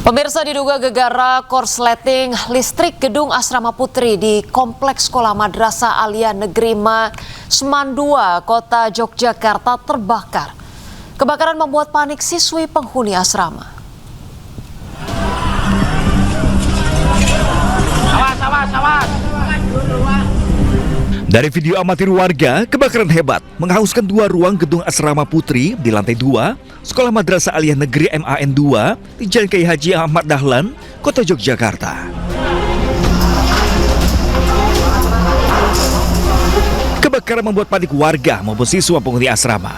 Pemirsa, diduga gegara korsleting listrik gedung asrama putri di Kompleks Sekolah Madrasah Aliyah Negeri Seman II, Kota Yogyakarta terbakar. Kebakaran membuat panik siswi penghuni asrama. Awas. Dari video amatir warga, kebakaran hebat menghanguskan dua ruang gedung asrama putri di lantai 2 Sekolah Madrasah Aliyah Negeri MAN 2 di Jalan Kiai Haji Ahmad Dahlan, Kota Yogyakarta. Kebakaran membuat panik warga maupun siswa penghuni asrama.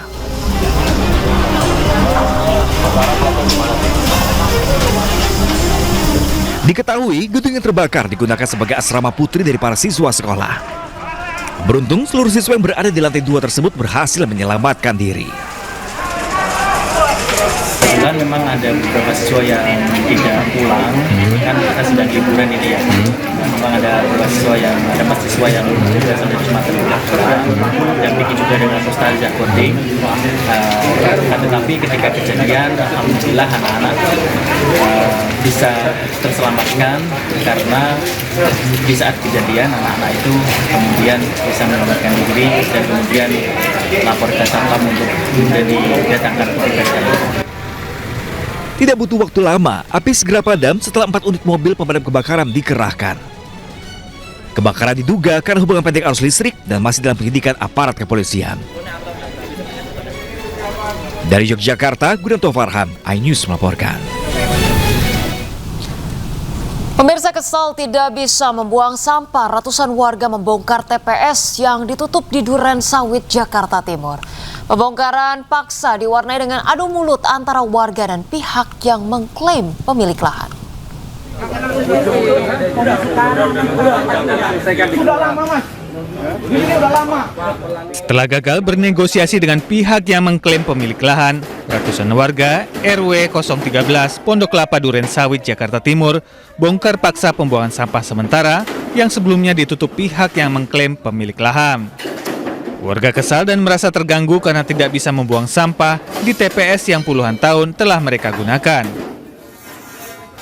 Diketahui gedung yang terbakar digunakan sebagai asrama putri dari para siswa sekolah. Beruntung seluruh siswa yang berada di lantai 2 tersebut berhasil menyelamatkan diri. Kebetulan memang ada beberapa siswa yang tidak pulang, kan kita sedang liburan ini ya. Memang ada beberapa siswa yang berasal dari Sumatera Utara, dan bikin juga dengan Ustazah Koting. Tetapi ketika kejadian, alhamdulillah anak-anak bisa terselamatkan karena di saat kejadian anak-anak itu kemudian bisa menyelamatkan diri dan kemudian lapor ke Satpam untuk didatangkan petugas. Tidak butuh waktu lama, api segera padam setelah 4 unit mobil pemadam kebakaran dikerahkan. Kebakaran diduga karena hubungan pendek arus listrik dan masih dalam penyidikan aparat kepolisian. Dari Yogyakarta, Gudanto Farhan, iNews melaporkan. Pemirsa, kesal tidak bisa membuang sampah, ratusan warga membongkar TPS yang ditutup di Duren Sawit, Jakarta Timur. Pembongkaran paksa diwarnai dengan adu mulut antara warga dan pihak yang mengklaim pemilik lahan. Setelah gagal bernegosiasi dengan pihak yang mengklaim pemilik lahan, ratusan warga RW 013 Pondok Kelapa Duren Sawit, Jakarta Timur bongkar paksa pembuangan sampah sementara yang sebelumnya ditutup pihak yang mengklaim pemilik lahan. Warga kesal dan merasa terganggu karena tidak bisa membuang sampah di TPS yang puluhan tahun telah mereka gunakan.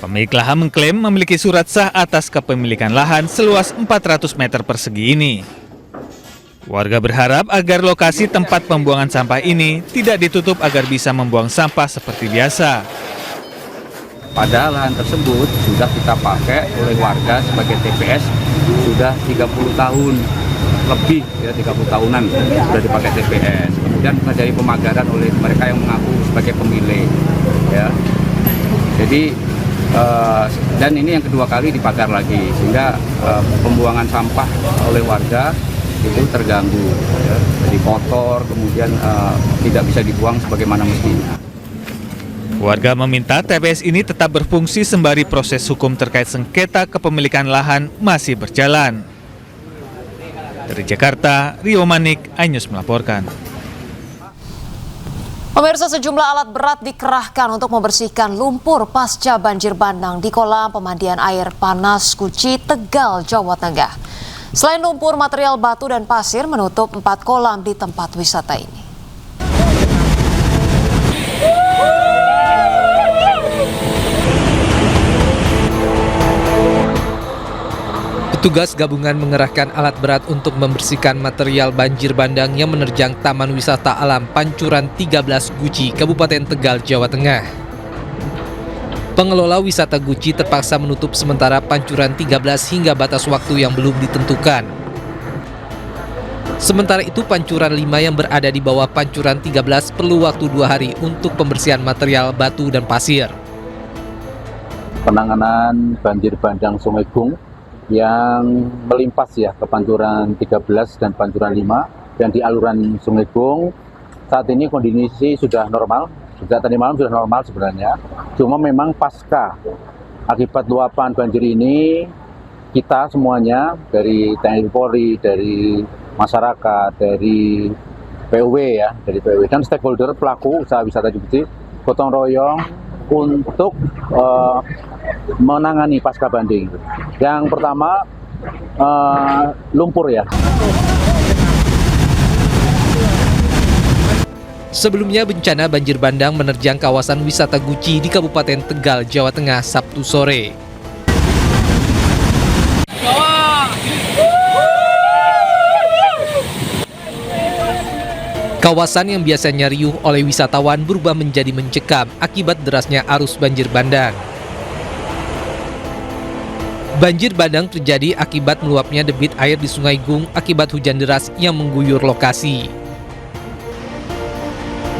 Pemilik lahan mengklaim memiliki surat sah atas kepemilikan lahan seluas 400 meter persegi ini. Warga berharap agar lokasi tempat pembuangan sampah ini tidak ditutup agar bisa membuang sampah seperti biasa. Pada lahan tersebut sudah kita pakai oleh warga sebagai TPS sudah 30 tahun lebih, ya 30 tahunan sudah dipakai TPS. Kemudian terjadi pemagaran oleh mereka yang mengaku sebagai pemilik, ya. Jadi dan ini yang kedua kali dibakar lagi sehingga pembuangan sampah oleh warga itu terganggu, ya. Jadi kotor, kemudian tidak bisa dibuang sebagaimana mestinya. Warga meminta TPS ini tetap berfungsi sembari proses hukum terkait sengketa kepemilikan lahan masih berjalan. Dari Jakarta, Rio Manik, iNews melaporkan. Pemirsa, sejumlah alat berat dikerahkan untuk membersihkan lumpur pasca banjir bandang di kolam pemandian air panas Guci, Tegal, Jawa Tengah. Selain lumpur, material batu dan pasir menutup 4 kolam di tempat wisata ini. Petugas gabungan mengerahkan alat berat untuk membersihkan material banjir bandang yang menerjang Taman Wisata Alam Pancuran 13 Guci, Kabupaten Tegal, Jawa Tengah. Pengelola wisata Guci terpaksa menutup sementara Pancuran 13 hingga batas waktu yang belum ditentukan. Sementara itu Pancuran 5 yang berada di bawah Pancuran 13 perlu waktu 2 hari untuk pembersihan material batu dan pasir. Penanganan banjir bandang Sungai Bung yang melimpas ya ke Pancuran 13 dan Pancuran 5 dan di aluran Sungai Bung saat ini kondisi sudah normal, sejak tadi malam sudah normal sebenarnya. Cuma memang pasca akibat luapan banjir ini kita semuanya dari TNI Polri, dari masyarakat, dari PUW ya, dari PUW dan stakeholder pelaku usaha wisata Guci gotong royong untuk menangani pasca banjir. Yang pertama Sebelumnya bencana banjir bandang menerjang kawasan wisata Guci di Kabupaten Tegal, Jawa Tengah Sabtu sore. Kawasan yang biasanya riuh oleh wisatawan berubah menjadi mencekam akibat derasnya arus banjir bandang. Banjir bandang terjadi akibat meluapnya debit air di Sungai Gung akibat hujan deras yang mengguyur lokasi.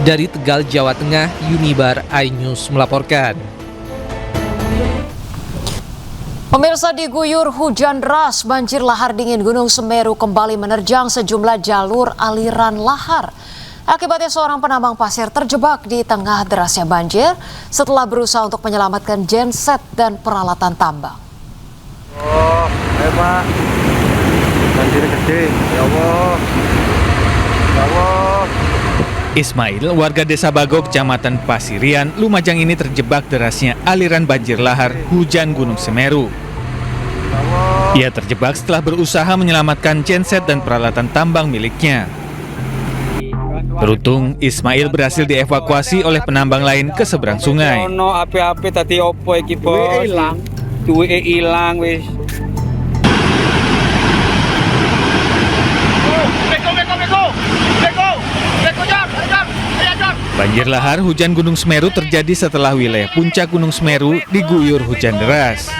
Dari Tegal, Jawa Tengah, Unibar iNews melaporkan. Pemirsa, diguyur hujan deras, banjir lahar dingin Gunung Semeru kembali menerjang sejumlah jalur aliran lahar. Akibatnya seorang penambang pasir terjebak di tengah derasnya banjir setelah berusaha untuk menyelamatkan genset dan peralatan tambang. Oh, ayo Pak, banjir gede, ya Allah, ya Allah. Ismail, warga Desa Bago, Kecamatan Pasirian, Lumajang ini terjebak derasnya aliran banjir lahar hujan Gunung Semeru. Ia terjebak setelah berusaha menyelamatkan genset dan peralatan tambang miliknya. Beruntung, Ismail berhasil dievakuasi oleh penambang lain ke seberang sungai. Ono api-api tadi opo iki bos? Duwe ilang wis. Banjir lahar hujan Gunung Semeru terjadi setelah wilayah puncak Gunung Semeru diguyur hujan deras.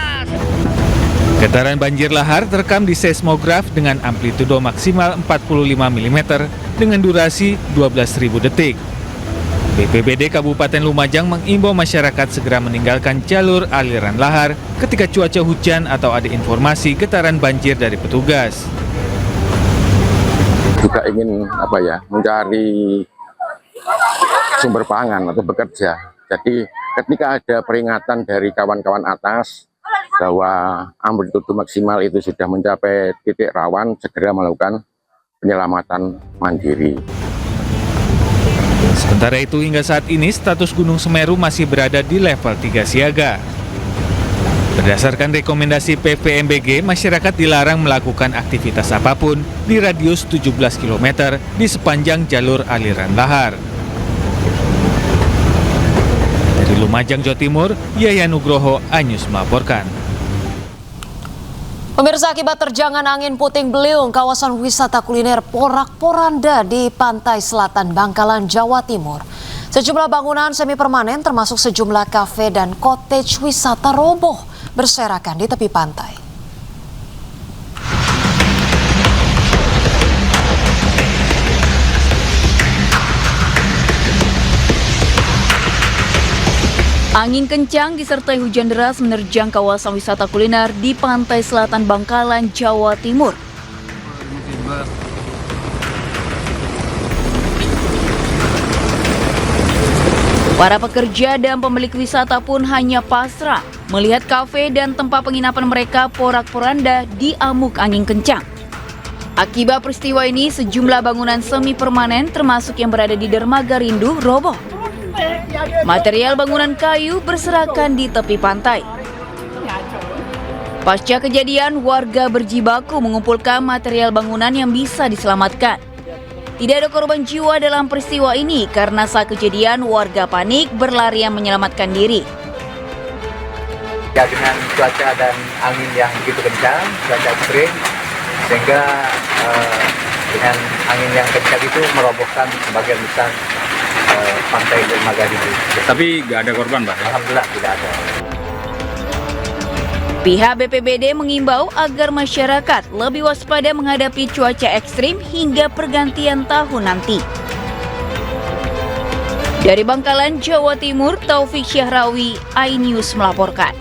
Getaran banjir lahar terekam di seismograf dengan amplitudo maksimal 45 mm dengan durasi 12.000 detik. BPBD Kabupaten Lumajang mengimbau masyarakat segera meninggalkan jalur aliran lahar ketika cuaca hujan atau ada informasi getaran banjir dari petugas. Juga ingin mencari sumber pangan atau bekerja. Jadi ketika ada peringatan dari kawan-kawan atas bahwa amplitudo maksimal itu sudah mencapai titik rawan, segera melakukan penyelamatan mandiri. Sementara itu hingga saat ini status Gunung Semeru masih berada di level 3 siaga. Berdasarkan rekomendasi PVMBG, masyarakat dilarang melakukan aktivitas apapun di radius 17 km di sepanjang jalur aliran lahar. Dari Lumajang, Jawa Timur, Yayan Nugroho, iNews melaporkan. Pemirsa, akibat terjangan angin puting beliung, kawasan wisata kuliner porak-poranda di pantai selatan Bangkalan, Jawa Timur. Sejumlah bangunan semi permanen termasuk sejumlah kafe dan cottage wisata roboh berserakan di tepi pantai. Angin kencang disertai hujan deras menerjang kawasan wisata kuliner di pantai selatan Bangkalan, Jawa Timur. Para pekerja dan pemilik wisata pun hanya pasrah melihat kafe dan tempat penginapan mereka porak-poranda diamuk angin kencang. Akibat peristiwa ini, sejumlah bangunan semi permanen termasuk yang berada di dermaga Rindu roboh. Material bangunan kayu berserakan di tepi pantai. Pasca kejadian, warga berjibaku mengumpulkan material bangunan yang bisa diselamatkan. Tidak ada korban jiwa dalam peristiwa ini karena saat kejadian warga panik berlarian menyelamatkan diri. Ya, dengan cuaca dan angin yang begitu kencang, cuaca ekstrim, sehingga dengan angin yang kencang itu merobohkan sebagian besar pantai dermaga Rindu. Tapi nggak ada korban, Pak? Alhamdulillah tidak ada. Pihak BPBD mengimbau agar masyarakat lebih waspada menghadapi cuaca ekstrim hingga pergantian tahun nanti. Dari Bangkalan, Jawa Timur, Taufik Syahrawi, iNews melaporkan.